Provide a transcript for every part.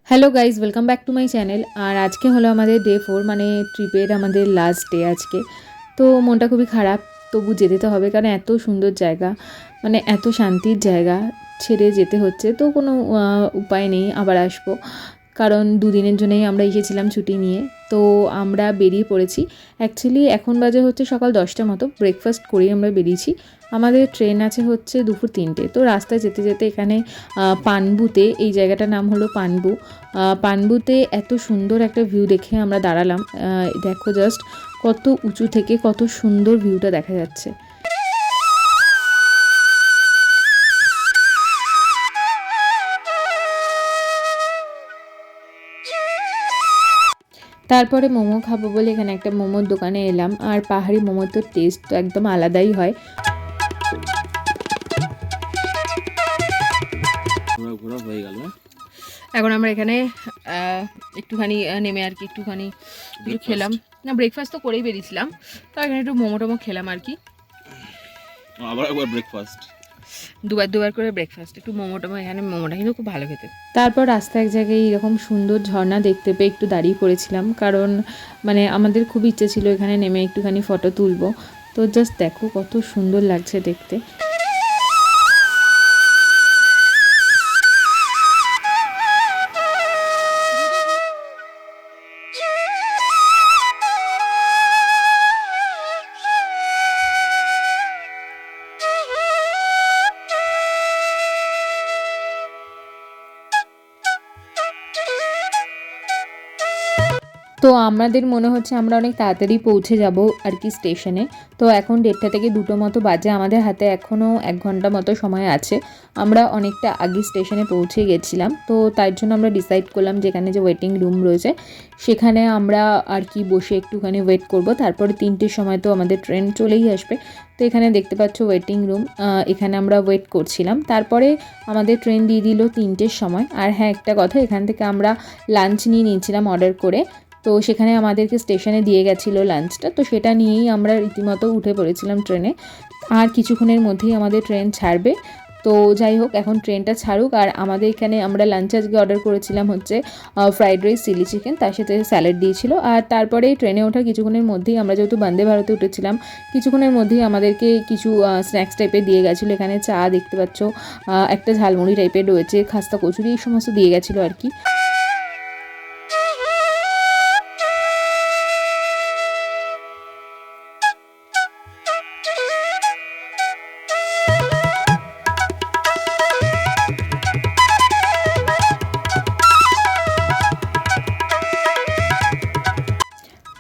Hello guys, welcome back to my channel. আর আজকে হলো আমাদের ডে 4, মানে ট্রিপের আমাদের লাস্ট ডে আজকে। তো মনটা খুবই খারাপ, তবু যেতে তো হবে, কারণ এত সুন্দর জায়গা, মানে এত শান্তির জায়গা ছেড়ে যেতে হচ্ছে। তো কোনো উপায় নেই, আবার আসবো, কারণ দুদিনের জন্যই আমরা এসেছিলাম ছুটি নিয়ে। তো আমরা বেরিয়ে পড়েছি। অ্যাকচুয়ালি এখন বাজে হচ্ছে সকাল 10টা মতো, ব্রেকফাস্ট করেই আমরা বেরিয়েছি। আমাদের ট্রেন আছে হচ্ছে দুপুর 3টে। তো রাস্তায় যেতে যেতে এখানে পানবুতে, এই জায়গাটার নাম হলো পানবু, পানবুতে এত সুন্দর একটা ভিউ দেখে আমরা দাঁড়ালাম। দেখো জাস্ট কত উঁচু থেকে কত সুন্দর ভিউটা দেখা যাচ্ছে। তারপরে মোমো খাবো বলে এখানে একটা মোমোর দোকানে এলাম। আর পাহাড়ি মোমোর তো টেস্ট তো একদম আলাদাই হয়। ঘোরা হয়ে গেল, এখন আমরা এখানে একটুখানি নেমে আর কি একটুখানি কিছু খেলাম। না, ব্রেকফাস্ট তো করেই বেরিয়েছিলাম, তো এখানে একটু মোমো টোমো খেলাম আর কি। আবার একবার ব্রেকফাস্ট, দুবার করে ব্রেকফাস্ট, একটু মোমো টোমো, এখানে মোমোটা কিন্তু খুব ভালো খেতে। তারপর রাস্তায় এক জায়গায় এরকম সুন্দর ঝর্ণা দেখতে পেয়ে একটু দাঁড়িয়ে পড়েছিলাম, কারণ মানে আমাদের খুব ইচ্ছে ছিল এখানে নেমে একটুখানি ফটো তুলবো। তো জাস্ট দেখো কত সুন্দর লাগছে দেখতে। তো আমাদের মনে হচ্ছে আমরা অনেক তাড়াতাড়ি পৌঁছে যাব আর কি স্টেশনে। তো এখন 1:30 থেকে 2টো মতো বাজে, আমাদের হাতে এখনও 1 ঘন্টা মতো সময় আছে। আমরা অনেকটা আগে স্টেশনে পৌঁছে গেছিলাম, তো তার জন্য আমরা ডিসাইড করলাম যেখানে যে ওয়েটিং রুম রয়েছে সেখানে আমরা আর কি বসে একটুখানি ওয়েট করব। তারপরে 3টের সময় তো আমাদের ট্রেন চলেই আসবে। তো এখানে দেখতে পাচ্ছ ওয়েটিং রুম, এখানে আমরা ওয়েট করছিলাম। তারপরে আমাদের ট্রেন দিয়ে দিল 3টের সময়। আর হ্যাঁ, একটা কথা, এখান থেকে আমরা লাঞ্চ নিয়ে নিয়েছিলাম অর্ডার করে। তো সেখানে আমাদেরকে স্টেশনে দিয়ে গেছিলো লাঞ্চটা, তো সেটা নিয়েই আমরা রীতিমতো উঠে পড়েছিলাম ট্রেনে। আর কিছুক্ষণের মধ্যেই আমাদের ট্রেন ছাড়বে। তো যাই হোক, এখন ট্রেনটা ছাড়ুক। আর আমাদের এখানে আমরা লাঞ্চ আজকে অর্ডার করেছিলাম হচ্ছে ফ্রাইড রাইস, চিলি চিকেন, তার সাথে স্যালাড দিয়েছিল। আর তারপরে ট্রেনে ওঠার কিছুক্ষণের মধ্যেই, আমরা যেহেতু বন্দে ভারতে উঠেছিলাম, কিছুক্ষণের মধ্যেই আমাদেরকে কিছু স্ন্যাক্স টাইপের দিয়ে গেছিলো। এখানে চা দেখতে পাচ্ছ, একটা ঝালমুড়ি টাইপের রয়েছে, খাস্তা কচুরি, এই সমস্ত দিয়ে গেছিলো আর কি।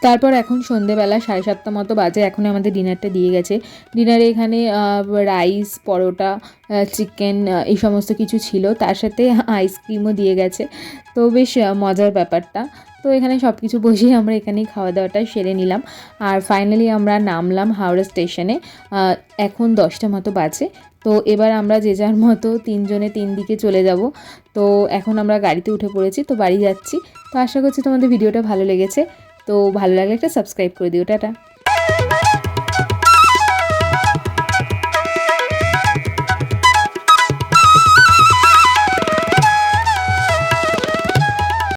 তারপর এখন সন্ধেবেলা 7:30 মতো বাজে, এখন আমাদের ডিনারটা দিয়ে গেছে। ডিনারে এখানে রাইস, পরোটা, চিকেন, এই সমস্ত কিছু ছিল, তার সাথে আইসক্রিমও দিয়ে গেছে। তো বেশ মজার ব্যাপারটা। তো এখানে সব কিছু বসেই আমরা এখানেই খাওয়া দাওয়াটা সেরে নিলাম। আর ফাইনালি আমরা নামলাম হাওড়া স্টেশনে। এখন 10টা মতো বাজে। তো এবার আমরা যে যার মতো 3 জনে 3 দিকে চলে যাব। তো এখন আমরা গাড়িতে উঠে পড়েছি, তো বাড়ি যাচ্ছি। তো আশা করছি তোমাদের ভিডিওটা ভালো লেগেছে। তো ভালো লাগলে একটা সাবস্ক্রাইব করে দিও। টাটা।